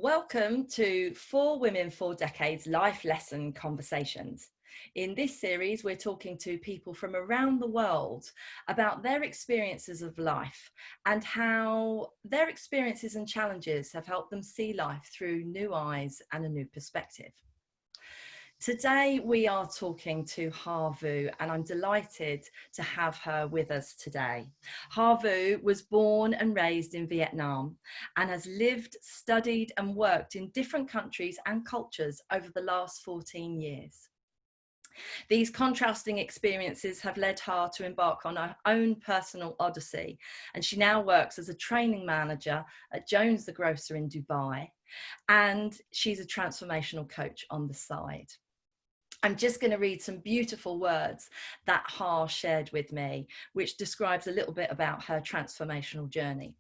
Welcome to 4 Women, 4 Decades Life Lesson Conversations. In this series, we're talking to people from around the world about their experiences of life and how their experiences and challenges have helped them see life through new eyes and a new perspective. Today, we are talking to Ha Vu, and I'm delighted to have her with us today. Ha Vu was born and raised in Vietnam and has lived, studied and worked in different countries and cultures over the last 14 years. These contrasting experiences have led Ha to embark on her own personal odyssey, and she now works as a training manager at Jones the Grocer in Dubai, and she's a transformational coach on the side. I'm just going to read some beautiful words that Ha shared with me, which describes a little bit about her transformational journey.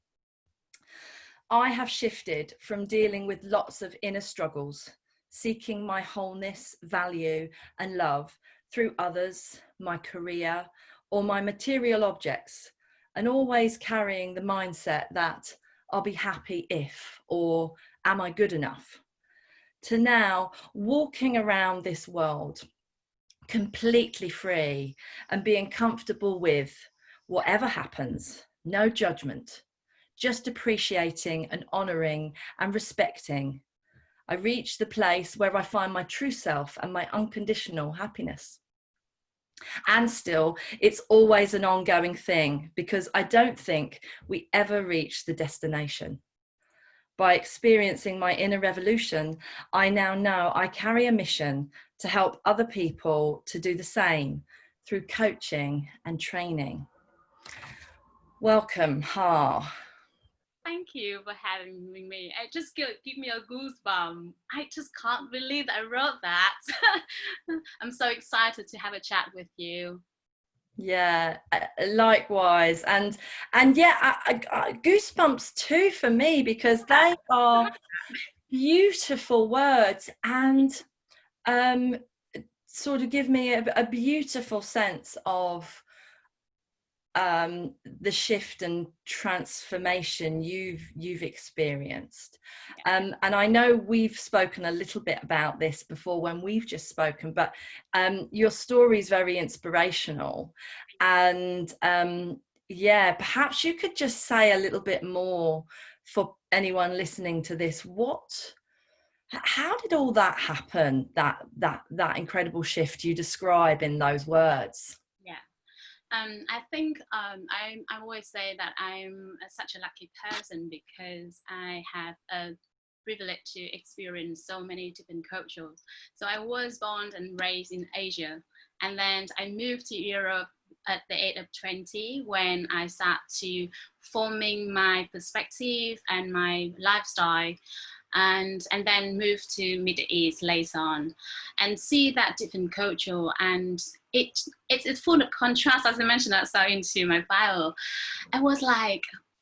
I have shifted from dealing with lots of inner struggles, seeking my wholeness, value, and love through others, my career, or my material objects, and always carrying the mindset that I'll be happy if, or am I good enough? To now walking around this world completely free and being comfortable with whatever happens, no judgment, just appreciating and honouring and respecting. I reach the place where I find my true self and my unconditional happiness. And still, it's always an ongoing thing because I don't think we ever reach the destination. By experiencing my inner revolution, I now know I carry a mission to help other people to do the same through coaching and training. Welcome, Ha. Thank you for having me. It just give me a goosebump. I just can't believe I wrote that. I'm so excited to have a chat with you. Yeah, likewise. And yeah, goosebumps too for me because they are beautiful words and sort of give me a beautiful sense of the shift and transformation you've experienced. And I know we've spoken a little bit about this before when we've just spoken, but your story is very inspirational. And yeah, perhaps you could just say a little bit more for anyone listening to this. How did all that happen? That incredible shift you describe in those words? Yeah. I think I always say that I'm such a lucky person because I have a privilege to experience so many different cultures. So I was born and raised in Asia, and then I moved to Europe at the age of 20 when I started to forming my perspective and my lifestyle. And then move to Middle East later on and see that different culture, and it's full of contrast, as I mentioned also into my bio. I was like,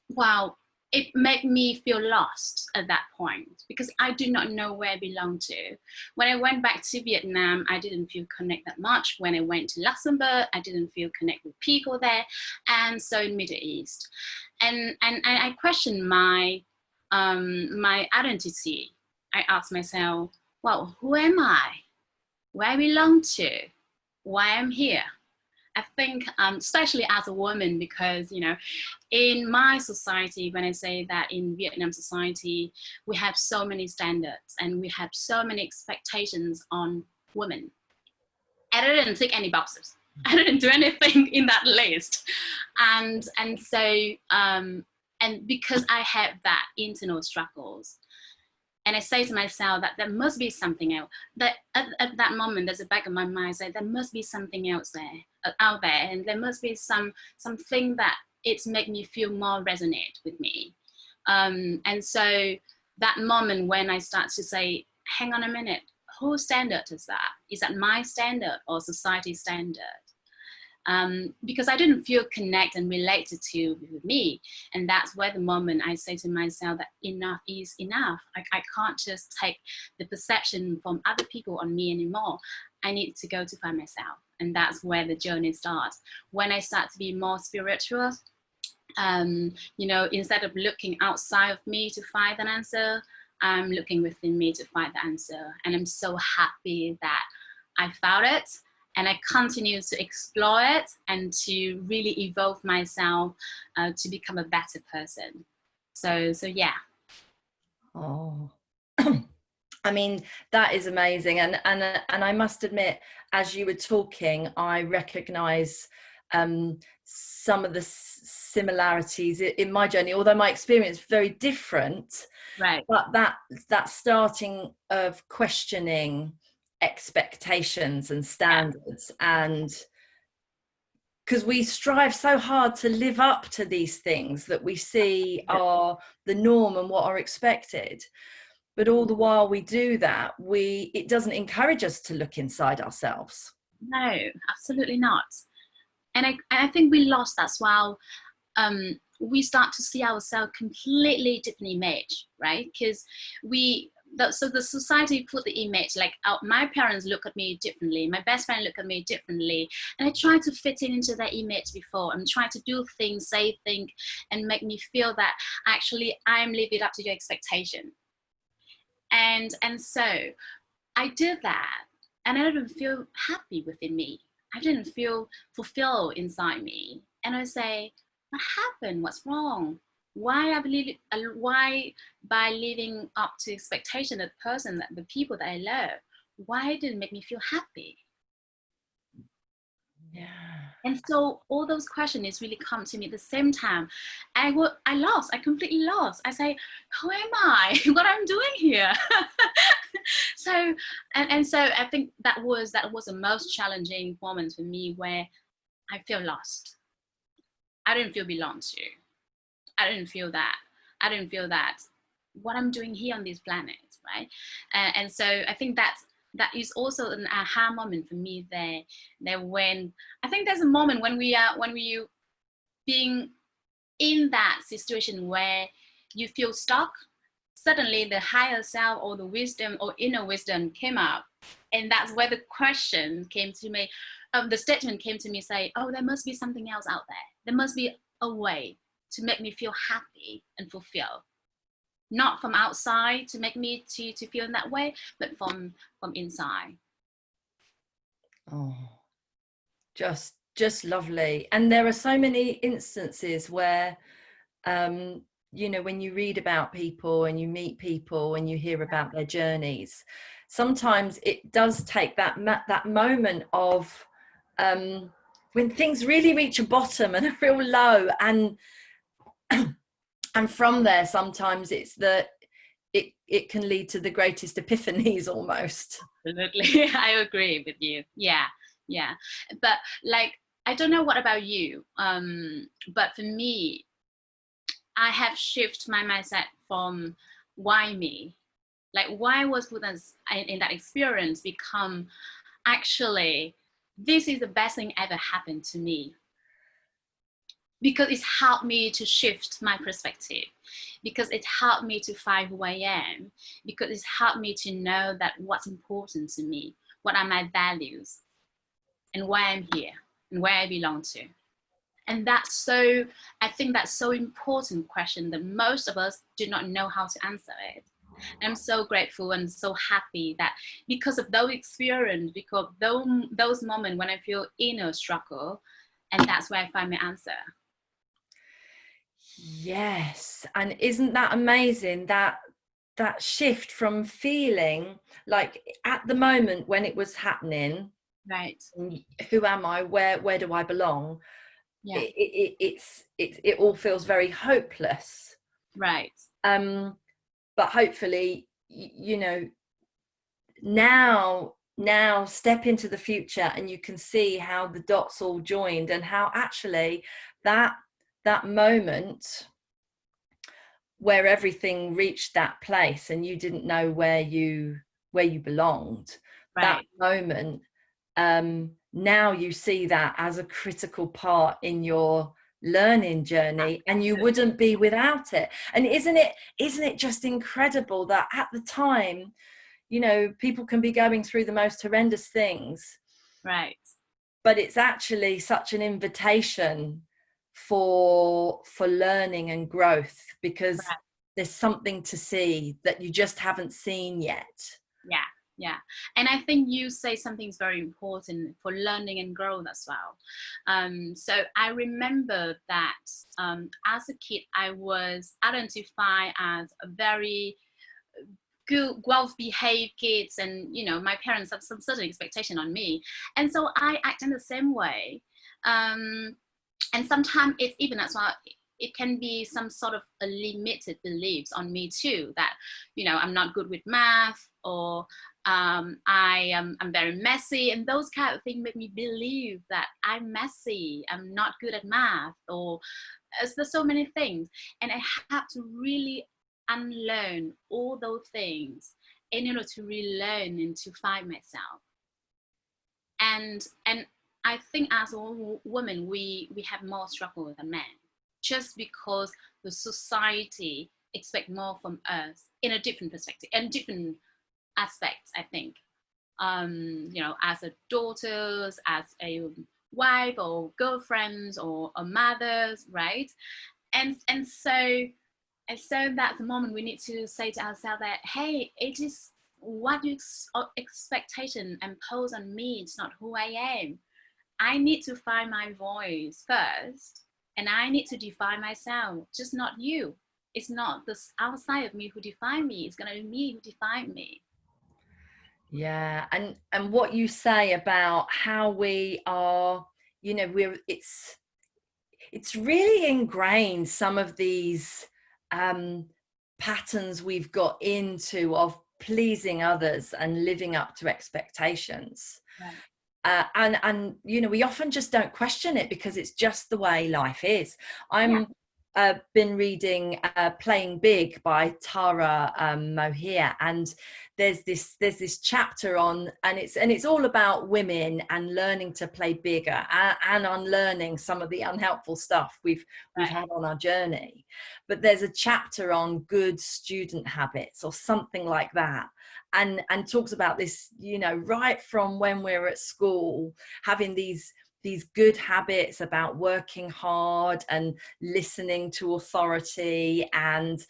wow, it made me feel lost at that point because I do not know where I belong to. When I went back to Vietnam, I didn't feel connected that much. When I went to Luxembourg, I didn't feel connected with people there, and so in Middle East. And I questioned my identity. I asked myself, well, who am I? Where I belong to? Why I'm here? I think, especially as a woman, because, you know, in my society, when I say that in Vietnam society, we have so many standards and we have so many expectations on women. I didn't tick any boxes. I didn't do anything in that list. And so, and because I have that internal struggles, and I say to myself that there must be something else. That at that moment, there's a back of my mind say there must be something else there, out there, and there must be something that it's make me feel more resonate with me. And so that moment when I start to say, hang on a minute, whose standard is that? Is that my standard or society's standard? Because I didn't feel connected and related to with me. And that's where the moment I say to myself that enough is enough. I can't just take the perception from other people on me anymore. I need to go to find myself. And that's where the journey starts. When I start to be more spiritual, you know, instead of looking outside of me to find an answer, I'm looking within me to find the answer. And I'm so happy that I found it. And I continue to explore it and to really evolve myself to become a better person. So yeah. Oh, I mean, that is amazing. And I must admit, as you were talking, I recognize some of the similarities in my journey, although my experience is very different. Right. But that starting of questioning expectations and standards, and because we strive so hard to live up to these things that we see are the norm and what are expected, but all the while we do that, it doesn't encourage us to look inside ourselves. No, absolutely not. And I think we lost as well. We start to see ourselves completely different image, right? Because so the society put the image like my parents look at me differently, my best friend look at me differently, and I try to fit into that image before. I'm trying to do things, say things, and make me feel that actually I'm living up to your expectation. And so I did that, and I didn't feel happy within me. I didn't feel fulfilled inside me. And I say, what happened? What's wrong? Why by living up to expectation of the person, that the people that I love, why didn't it make me feel happy? Yeah. And so all those questions really come to me at the same time. I completely lost. I say, who am I? What I'm doing here? So, and so I think that was the most challenging moment for me, where I feel lost. I didn't feel belong to. I didn't feel that what I'm doing here on this planet, right? And so I think that is also an aha moment for me there when I think there's a moment when you being in that situation where you feel stuck. Suddenly the higher self or the wisdom or inner wisdom came up, and that's where the question came to me. The statement came to me, say, oh, there must be something else out there must be a way to make me feel happy and fulfilled, not from outside to make me to feel in that way, but from inside. Oh, just lovely. And there are so many instances where when you read about people and you meet people and you hear about their journeys, sometimes it does take that moment of when things really reach a bottom and a real low, and from there sometimes it's it can lead to the greatest epiphanies almost. Absolutely. I agree with you. Yeah. But like, I don't know what about you, but for me, I have shifted my mindset from why me, like why was Buddha in that experience become actually this is the best thing ever happened to me, because it's helped me to shift my perspective, because it helped me to find who I am, because it's helped me to know that what's important to me, what are my values, and why I'm here and where I belong to. And I think that's so important question that most of us do not know how to answer it. And I'm so grateful and so happy that because of those experience, because those moments when I feel inner struggle, and that's where I find my answer. Yes. And isn't that amazing, that shift from feeling like at the moment when it was happening, Right. who am I, where do I belong? Yeah. It all feels very hopeless. Right. But hopefully, now step into the future and you can see how the dots all joined, and how actually that moment where everything reached that place and you didn't know where you belonged, that Right. moment, now you see that as a critical part in your learning journey, and you wouldn't be without it. And isn't it just incredible that at the time, people can be going through the most horrendous things, Right. but it's actually such an invitation for learning and growth, because Right. there's something to see that you just haven't seen yet. Yeah, yeah. And I think you say something's very important for learning and growth as well. So I remember that as a kid, I was identified as a very good, well-behaved kids, and my parents have some certain expectation on me, and so I act in the same way. And sometimes it's even as well, it can be some sort of a limited beliefs on me too, that I'm not good with math, or I'm very messy, and those kind of things make me believe that I'm messy, I'm not good at math, or there's so many things, and I have to really unlearn all those things in order to relearn and to find myself. And I think as a woman, we have more struggle than men, just because the society expect more from us in a different perspective and different aspects, I think. As a daughters, as a wife or girlfriends or a mothers, right? And so that's the moment we need to say to ourselves that, hey, it is what you expectation impose on me. It's not who I am. I need to find my voice first, and I need to define myself, just not you. It's not the outside of me who define me. It's gonna be me who define me. Yeah, and what you say about how we are, it's really ingrained, some of these patterns we've got into of pleasing others and living up to expectations. Right. And we often just don't question it because it's just the way life is. Yeah. Been reading Playing Big by Tara Mohier, and there's this chapter on, and it's all about women and learning to play bigger, and unlearning some of the unhelpful stuff we've Right. had on our journey. But there's a chapter on good student habits or something like that, and talks about this, right from when we're at school, having these good habits about working hard and listening to authority, and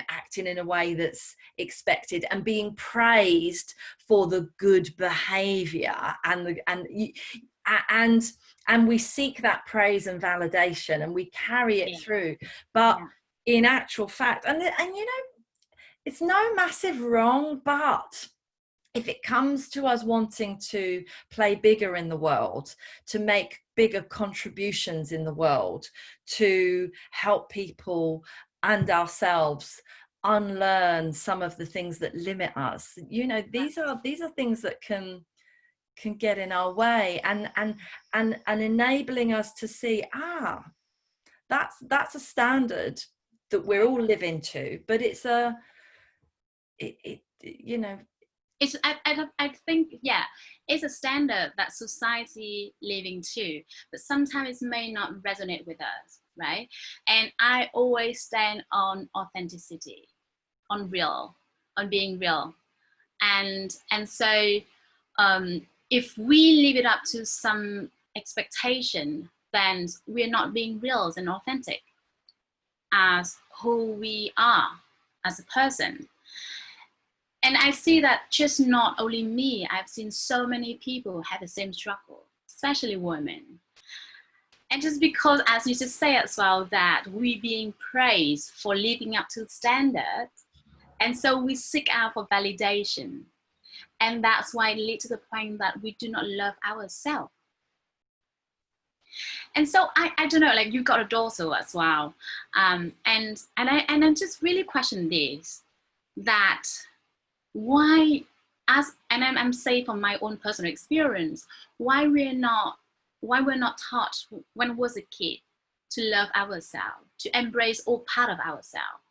acting in a way that's expected, and being praised for the good behavior, and we seek that praise and validation, and we carry it Yeah. through. But Yeah. in actual fact, and it's no massive wrong, but if it comes to us wanting to play bigger in the world, to make bigger contributions in the world, to help people and ourselves unlearn some of the things that limit us, these are things that can get in our way, and enabling us to see, that's a standard that we're all living to, but it's It's I think, yeah, it's a standard that society living to, but sometimes it may not resonate with us, right? And I always stand on authenticity, on real, on being real, and so if we leave it up to some expectation, then we're not being real and authentic as who we are as a person. And I see that just not only me, I've seen so many people have the same struggle, especially women. And just because, as you just say as well, that we being praised for living up to standards, and so we seek out for validation. And that's why it leads to the point that we do not love ourselves. And so I don't know, like, you've got a daughter as well. And I just really question this, that why, and I'm saying from my own personal experience, why we're not taught when we was a kid to love ourselves, to embrace all part of ourselves.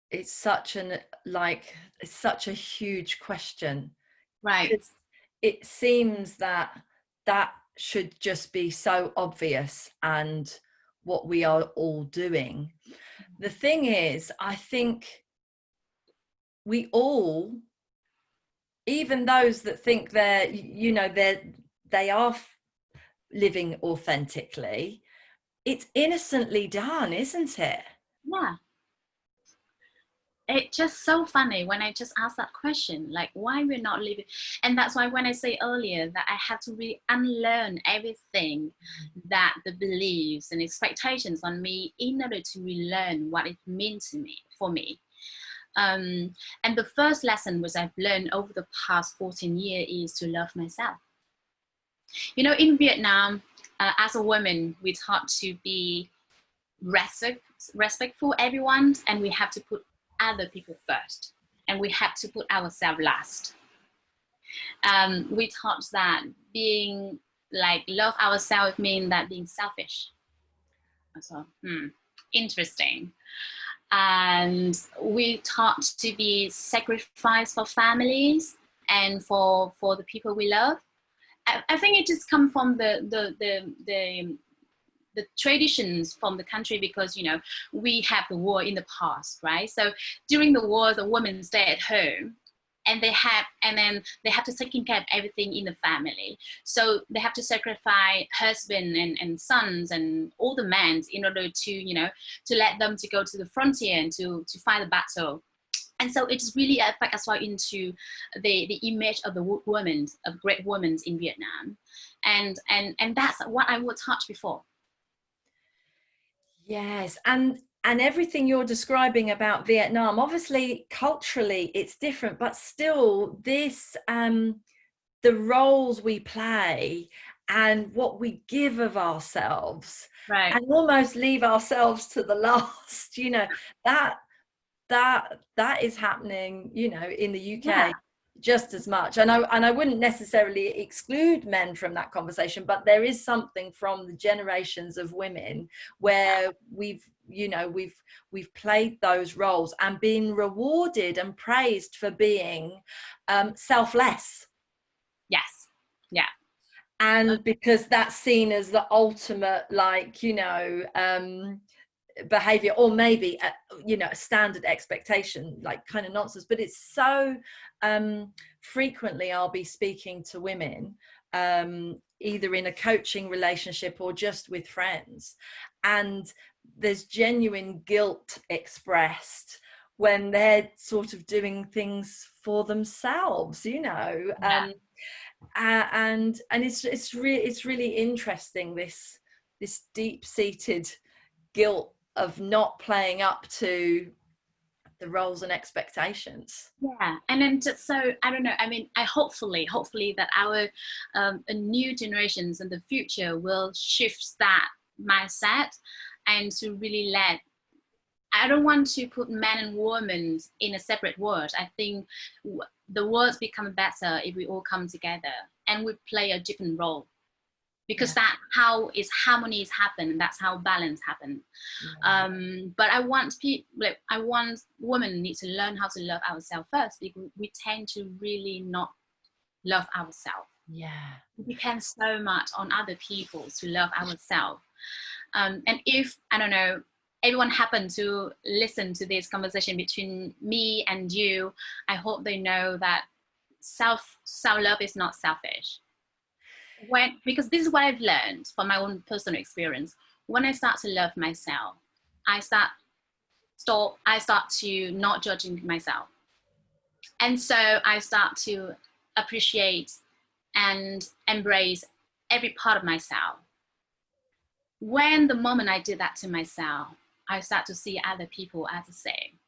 It's such a huge question, Right. it seems that should just be so obvious, and what we are all doing. The thing is, I think we all, even those that think they are living authentically, it's innocently done, isn't it? Yeah. It's just so funny when I just ask that question, like why we're not living. And that's why when I say earlier that I had to really unlearn everything, that the beliefs and expectations on me in order to relearn what it means to me, for me. And the first lesson which I've learned over the past 14 years is to love myself. You know, in Vietnam, as a woman, we're taught to be respectful everyone, and we have to put other people first, and we have to put ourselves last. We taught that being like love ourselves means that being selfish. So, interesting. And we taught to be sacrificed for families and for the people we love. I think it just comes from the traditions from the country, because you know we have the war in the past, right? So during the war, the women stay at home, and then they have to take care of everything in the family. So they have to sacrifice husband and sons and all the men in order to, you know, to let them to go to the frontier and to fight the battle. And so it's really affect as well into the image of the women, of great women in Vietnam, and that's what I was taught before. Yes, and everything you're describing about Vietnam, obviously culturally it's different, but still this the roles we play and what we give of ourselves, Right. and almost leave ourselves to the last, you know, that that is happening, you know, in the Yeah. UK just as much. And I wouldn't necessarily exclude men from that conversation, but there is something from the generations of women where we've, you know, we've played those roles and been rewarded and praised for being selfless. Yes. Yeah. And because that's seen as the ultimate, like, you know, behavior, or maybe you know, a standard expectation, like kind of nonsense. But it's so frequently I'll be speaking to women, either in a coaching relationship or just with friends, and there's genuine guilt expressed when they're sort of doing things for themselves, you know. Yeah. And it's really interesting, this deep-seated guilt of not playing up to the roles and expectations. Yeah, and then just so I don't know. I mean, I hopefully that our new generations in the future will shift that mindset, and to really let. I don't want to put men and women in a separate world. I think the world become better if we all come together and we play a different role, because Yeah. that how is harmonies happen, that's how balance happen. Yeah. But I want people, like I want women need to learn how to love ourselves first, because we tend to really not love ourselves. Yeah. We depend so much on other people to love ourselves. And if I don't know, everyone happened to listen to this conversation between me and you, I hope they know that self love is not selfish. Because this is what I've learned from my own personal experience. When I start to love myself, I start to not judging myself, and so I start to appreciate and embrace every part of myself. When the moment I did that to myself, I start to see other people as the same.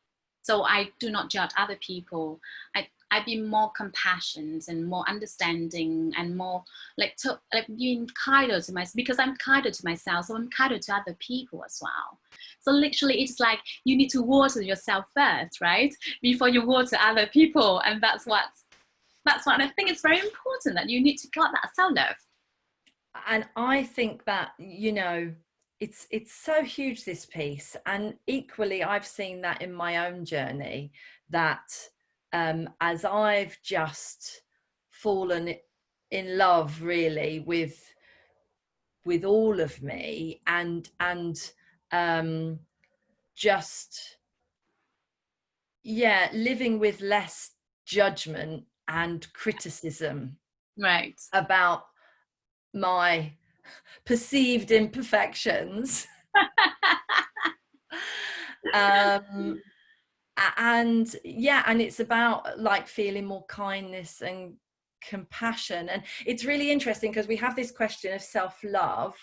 So I do not judge other people. I be more compassionate and more understanding and more like being kinder to myself, because I'm kinder to myself, so I'm kinder to other people as well. So literally, it's like you need to water yourself first, right, before you water other people, and that's what I think it's very important, that you need to got that self love. And I think that, you know, it's so huge, this piece. And equally I've seen that in my own journey, that as I've just fallen in love really with all of me, and just, yeah, living with less judgment and criticism Right. about my perceived imperfections. um and yeah, and it's about like feeling more kindness and compassion. And it's really interesting because we have this question of self-love,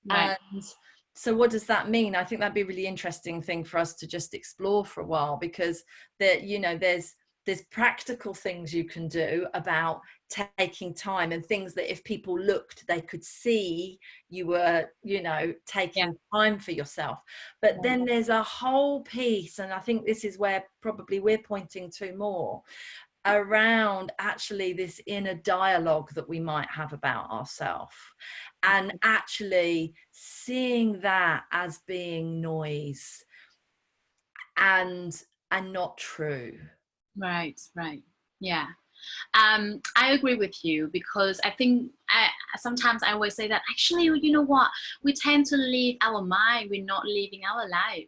Right. and so what does that mean? I think that'd be a really interesting thing for us to just explore for a while, because there, you know, there's practical things you can do about taking time, and things that if people looked they could see you were, you know, Yeah. taking time for yourself. But Right. then there's a whole piece, and I think this is where probably we're pointing to more, around actually this inner dialogue that we might have about ourselves, and actually seeing that as being noise and not true. Right. Right. Yeah. I agree with you, because I think sometimes I always say that actually, you know what? We tend to live our mind. We're not living our life.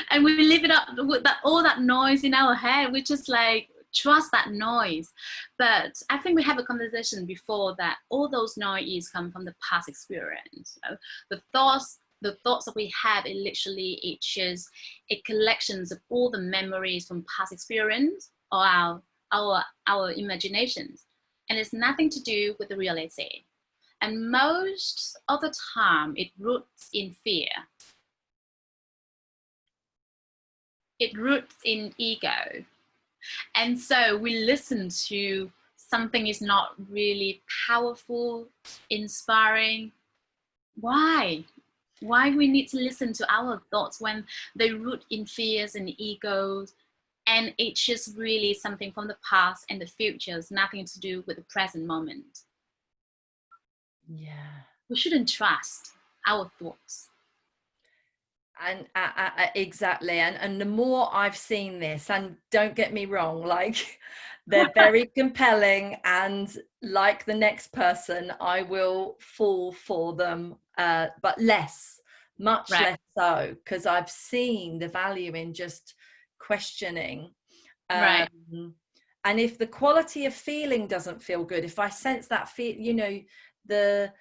And we live it up with that, all that noise in our head. We just like trust that noise. But I think we have a conversation before that all those noise come from the past experience. You know? The thoughts that we have, it literally, it's just a collections of all the memories from past experience, or our imaginations, and it's nothing to do with the reality. And most of the time, it roots in fear. It roots in ego. And so we listen to something is not really powerful, inspiring. Why? Why we need to listen to our thoughts when they root in fears and egos, and it's just really something from the past and the future, it's nothing to do with the present moment. Yeah. We shouldn't trust our thoughts. And exactly, and the more I've seen this, and don't get me wrong, like they're very compelling, and like the next person I will fall for them, but less, much Right, less so, because I've seen the value in just questioning. right, um and if the quality of feeling doesn't feel good, if I sense that feel, you know, the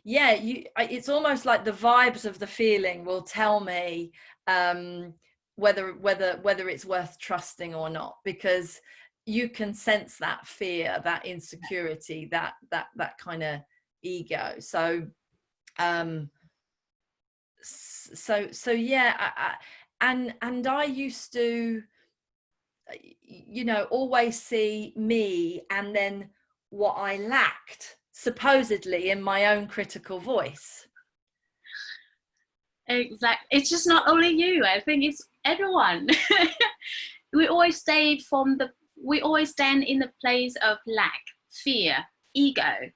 yeah, it's almost like the vibes of the feeling will tell me whether it's worth trusting or not, because you can sense that fear, that insecurity, that kind of ego. So um so yeah, and I used to, you know, always see me and then what I lacked supposedly in my own critical voice. exactly. It's just not only you. I think it's everyone. We always stand in the place of lack, fear, ego,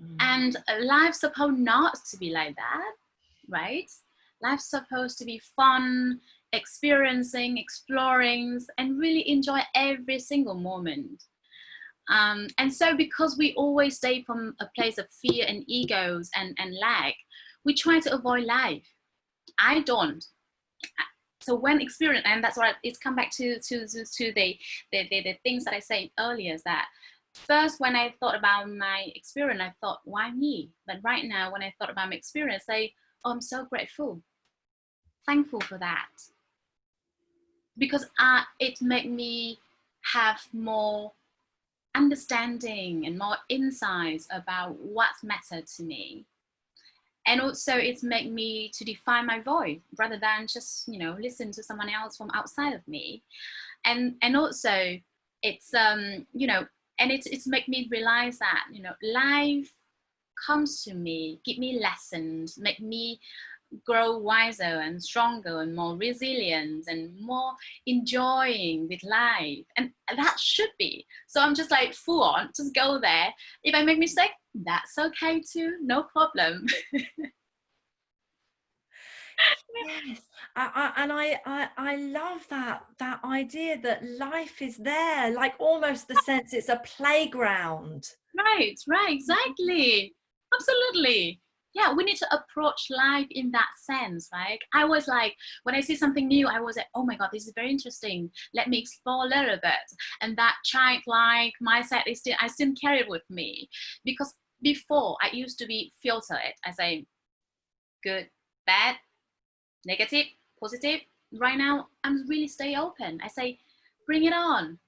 Mm. and life's supposed not to be like that, right? Life's supposed to be fun, experiencing, exploring, and really enjoy every single moment. And so because we always stay from a place of fear and egos and lack, we try to avoid life. I don't. So when experience, and that's what it's come back to the things that I said earlier, is that first when I thought about my experience, I thought, why me? But right now, when I thought about my experience, I say, oh, I'm so grateful, thankful for that, because it made me have more understanding and more insights about what mattered to me. And also it's made me to define my voice rather than just, listen to someone else from outside of me. And also it's and it's made me realize that, life comes to me, give me lessons, make me grow wiser and stronger and more resilient and more enjoying with life. And that should be. So I'm just like full on, just go there. If I make mistake, that's okay too, no problem. Yes, I love that idea that life is there, like almost the sense it's a playground. Right, exactly. Absolutely. Yeah, we need to approach life in that sense, right? I was like, when I see something new, I was like, oh my God, this is very interesting. Let me explore a little bit. And that childlike mindset is still, I still carry it with me, because before I used to be filtered as a good, bad, negative, positive. Right now, I'm really stay open. I say, bring it on.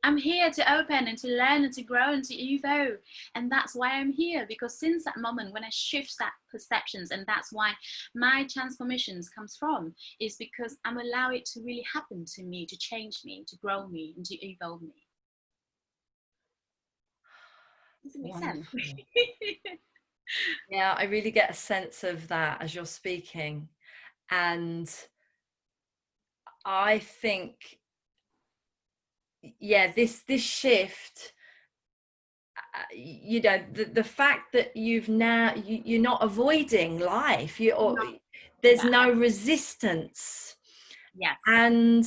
I'm here to open and to learn and to grow and to evolve. And that's why I'm here, because since that moment when I shift that perceptions, and that's why my transformations comes from, is because I'm allowing it to really happen to me, to change me, to grow me, and to evolve me. Does it make sense? Wonderful. Yeah, I really get a sense of that as you're speaking. And I think, yeah, this shift, you know, the fact that you're not avoiding life, No, there's that, no resistance. yes, And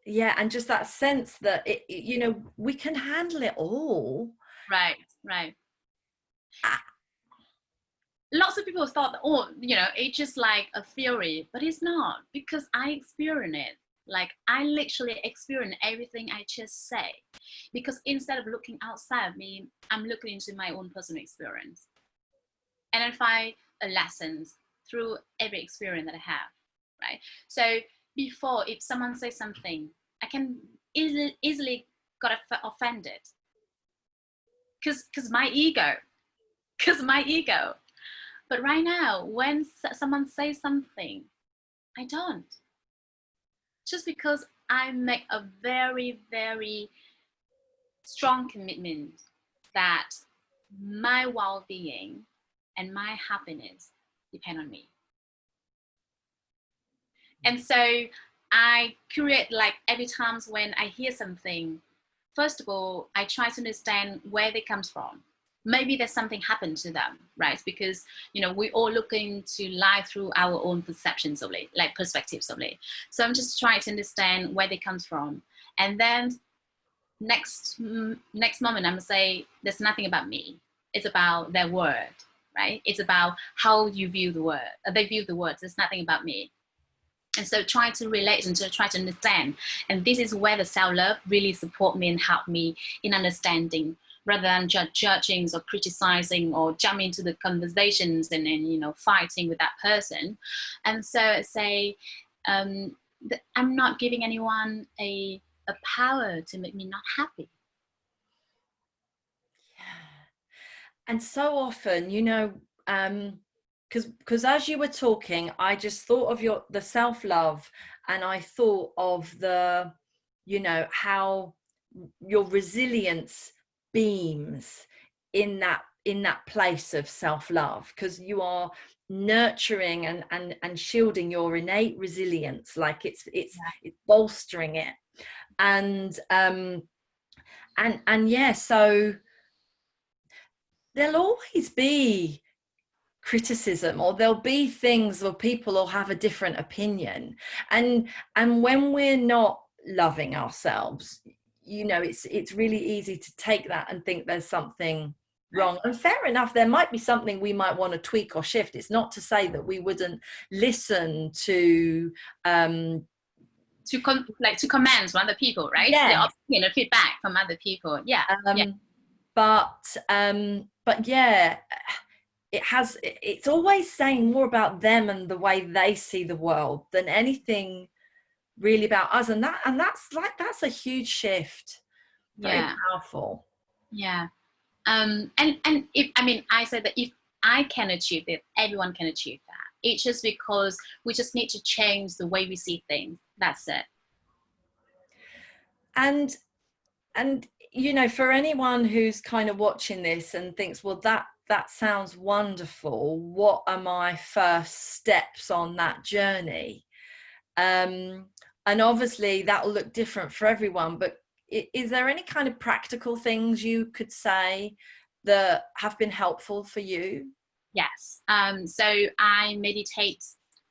yeah, and just that sense that you know, we can handle it all. right, right. Ah, Lots of people thought, oh, you know, it's just like a theory, but it's not, because I experience it. Like, I literally experience everything I just say, because instead of looking outside of me, I'm looking into my own personal experience, and I find a lessons through every experience that I have, right? So before, if someone says something, I can easily got offended, because my ego, because my ego. But right now, when someone says something, I don't. Just because I make a very, very strong commitment that my well-being and my happiness depend on me. And so I create, like, every time when I hear something, first of all, I try to understand where they comes from. Maybe there's something happened to them, right? Because, you know, we all looking to life through our own perceptions of it, like perspectives of it. So I'm just trying to understand where they comes from. And then next moment, I'm gonna say, there's nothing about me. It's about their word, right? It's about how you view the word. They view the words. There's nothing about me. And so try to relate and to try to understand. And this is where the self-love really support me and help me in understanding, rather than judging or criticizing or jumping into the conversations and then, you know, fighting with that person. And so say, I'm not giving anyone a power to make me not happy. and so often, you know, because as you were talking, I just thought of the self-love, and I thought of the, you know, how your resilience beams in that place of self-love, because you are nurturing and shielding your innate resilience, like it's bolstering it. And and yeah, so there'll always be criticism, or there'll be things, or people will have a different opinion, and when we're not loving ourselves, you know, it's really easy to take that and think there's something wrong. And fair enough, there might be something we might want to tweak or shift. It's not to say that we wouldn't listen to to comments from other people, right? The yeah, opinion or feedback from other people. Yeah, yeah, um but yeah, it's always saying more about them and the way they see the world than anything really about us. And that's a huge shift. Very yeah, powerful. yeah. And if, I mean, I said that if I can achieve it, everyone can achieve that. It's just because we just need to change the way we see things. That's it. And you know, for anyone who's kind of watching this and thinks, well, that sounds wonderful, what are my first steps on that journey? And obviously that'll look different for everyone, but is there any kind of practical things you could say that have been helpful for you? Yes. So I meditate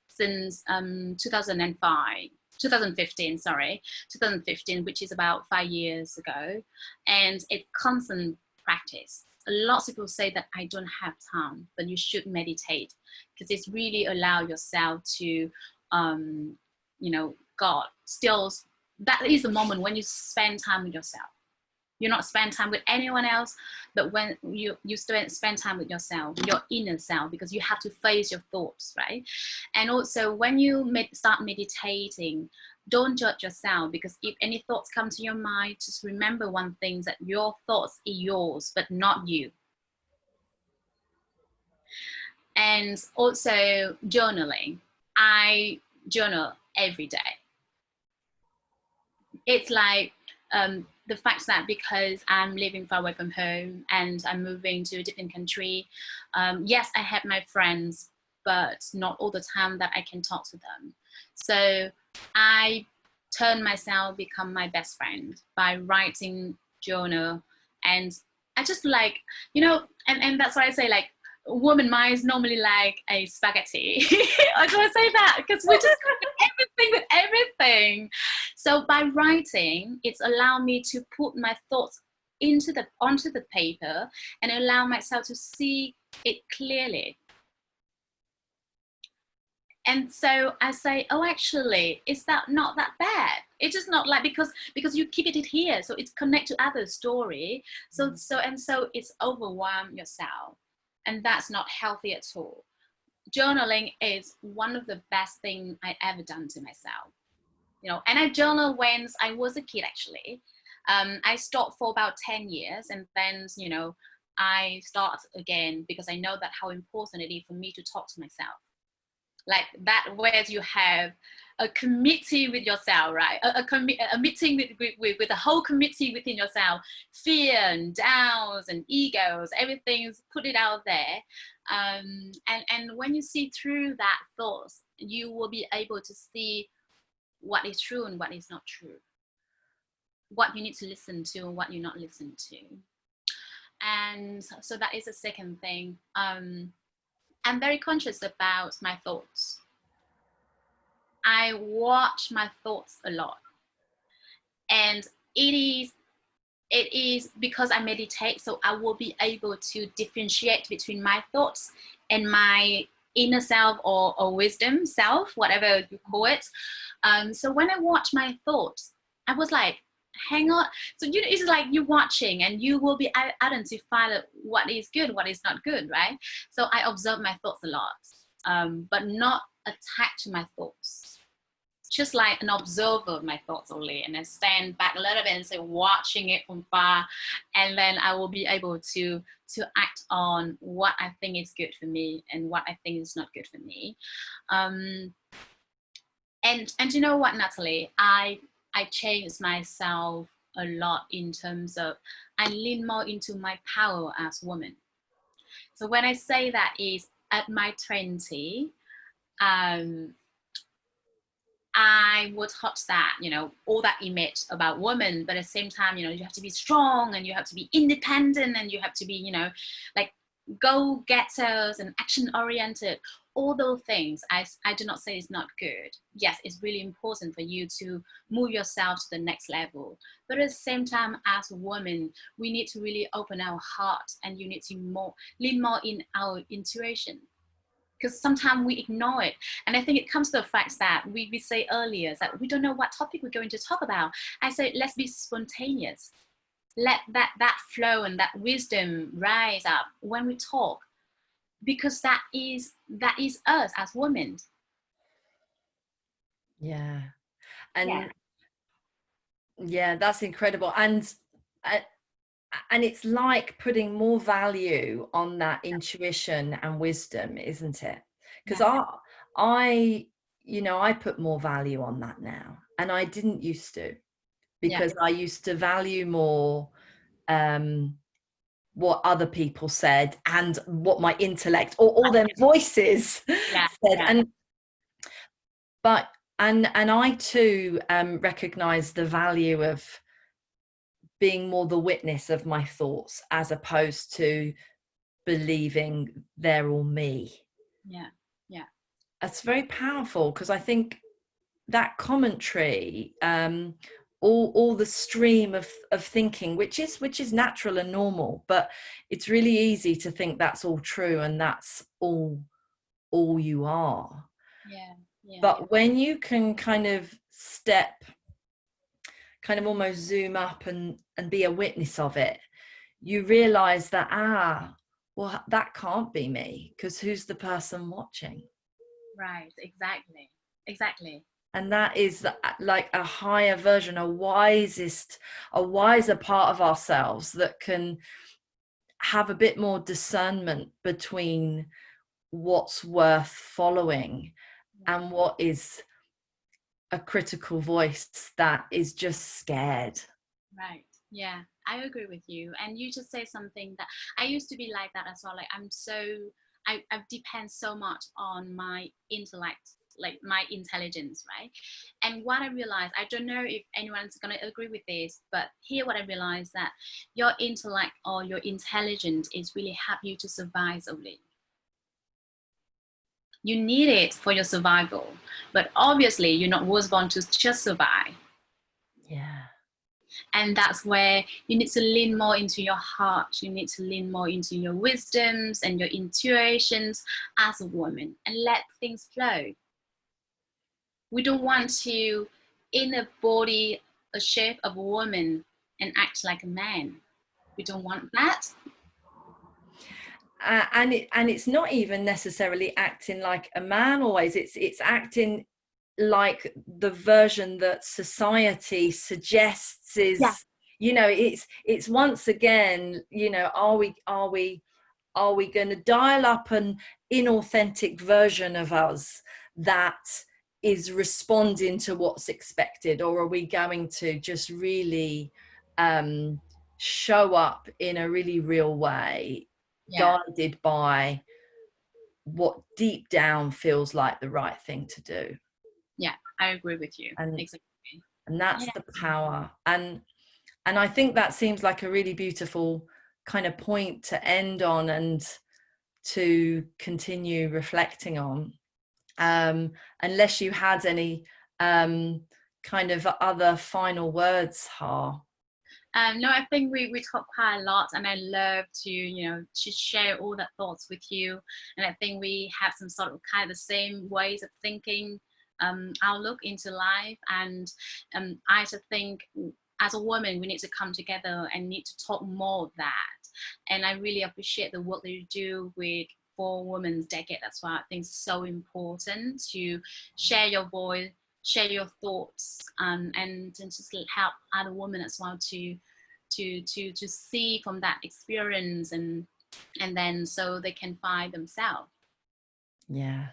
since 2005. 2015, sorry, 2015, which is about 5 years ago, and it's constant practice. Lots of people say that I don't have time, but you should meditate, because it's really allow yourself to, you know, God still. That is the moment when you spend time with yourself. You're not spend time with anyone else, but when you spend time with yourself, your inner self, because you have to face your thoughts, right? And also when you start meditating, don't judge yourself, because if any thoughts come to your mind, just remember one thing, that your thoughts are yours, but not you. And also journaling. I journal every day. It's like the fact that because I'm living far away from home and I'm moving to a different country, yes, I have my friends, but not all the time that I can talk to them. So I turn myself, become my best friend by writing journal. And I just like, and that's why I say, like, woman mind is normally like a spaghetti. I do I say that? Because we just everything with everything. So by writing, it's allowed me to put my thoughts onto the paper and allow myself to see it clearly. And so I say, oh, actually, is that not that bad? It's just not like, because you keep it here, so it's connect to other story. So it's overwhelm yourself, and that's not healthy at all. Journaling is one of the best things I ever done to myself. And I journal when I was a kid, actually. I stopped for about 10 years, and then, I start again, because I know that how important it is for me to talk to myself. Like that, where you have a committee with yourself, right? A meeting with the whole committee within yourself, fear and doubts and egos, everything's put it out there. And when you see through that thoughts, you will be able to see what is true and what is not true, what you need to listen to and what you not listen to. And so that is the second thing. I'm very conscious about my thoughts. I watch my thoughts a lot. And it is because I meditate, so I will be able to differentiate between my thoughts and my inner self or wisdom self, whatever you call it. So when I watch my thoughts, I was like, hang on. So it's like you're watching, and you will be identify what is good, what is not good, right? So I observe my thoughts a lot, but not attached to my thoughts. Just like an observer of my thoughts only, and I stand back a little bit and say, watching it from far, and then I will be able to act on what I think is good for me and what I think is not good for me. And you know what, Natalie, I changed myself a lot in terms of I lean more into my power as a woman. So when I say that is at my 20, I would touch that, all that image about women, but at the same time, you have to be strong and you have to be independent and you have to be, like go-getters and action-oriented. All those things, I do not say it's not good. Yes, it's really important for you to move yourself to the next level. But at the same time, as a woman, we need to really open our heart, and you need to lean more in our intuition. Because sometimes we ignore it. And I think it comes to the fact that we say earlier that we don't know what topic we're going to talk about. I say, let's be spontaneous. Let that flow and that wisdom rise up when we talk, because that is us as women. Yeah. And yeah, that's incredible. And it's like putting more value on that intuition and wisdom, isn't it? Because I put more value on that now, and I didn't used to, because I used to value more what other people said and what my intellect or all them voices said. And I too recognize the value of being more the witness of my thoughts, as opposed to believing they're all me. That's very powerful, because I think that commentary, all the stream of thinking, which is natural and normal, but it's really easy to think that's all true and that's all you are. But when you can kind of step kind of almost zoom up and be a witness of it, you realize that, well, that can't be me, because who's the person watching? Right, exactly. Exactly. And that is like a higher version, a wiser part of ourselves that can have a bit more discernment between what's worth following and what is a critical voice that is just scared. Right. Yeah, I agree with you. And you just say something that I used to be like that as well. Like I depend so much on my intellect, like my intelligence, right? And what I realized, I don't know if anyone's gonna agree with this, but here what I realized, that your intellect or your intelligence is really help you to survive only. You need it for your survival, but obviously you're not was born to just survive. Yeah. And that's where you need to lean more into your heart. You need to lean more into your wisdoms and your intuitions as a woman, and let things flow. We don't want to in a body, a shape of a woman, and act like a man. We don't want that. And it's not even necessarily acting like a man always. It's acting like the version that society suggests is, Yeah. it's once again, are we going to dial up an inauthentic version of us that is responding to what's expected, or are we going to just really show up in a really real way, Yeah. guided by what deep down feels like the right thing to do? Yeah, I agree with you. and Exactly. and that's Yeah. the power. And I think that seems like a really beautiful kind of point to end on and to continue reflecting on, unless you had any kind of other final words, Ha. No, I think we talk quite a lot, and I love to share all that thoughts with you. And I think we have some sort of kind of the same ways of thinking, outlook into life. And I just think as a woman, we need to come together and need to talk more of that. And I really appreciate the work that you do with For Women's Decade. That's why I think it's so important to share your voice, share your thoughts, and just help other women as well to see from that experience, and then so they can find themselves. Yeah, Yeah.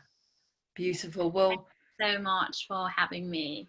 beautiful. Thank Well, you so much for having me.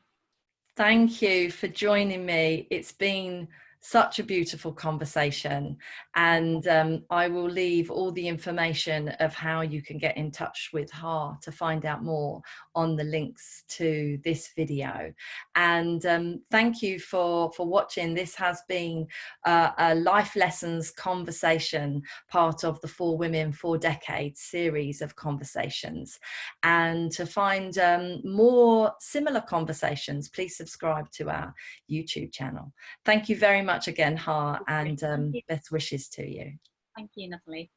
thank you for joining me. It's been such a beautiful conversation, and I will leave all the information of how you can get in touch with Ha to find out more on the links to this video. And thank you for watching. This has been a Life Lessons conversation, part of the For Women, For Decades series of conversations. And to find more similar conversations, please subscribe to our YouTube channel. Thank you very much again, Ha, and Thank you. best wishes to you. Thank you, Natalie.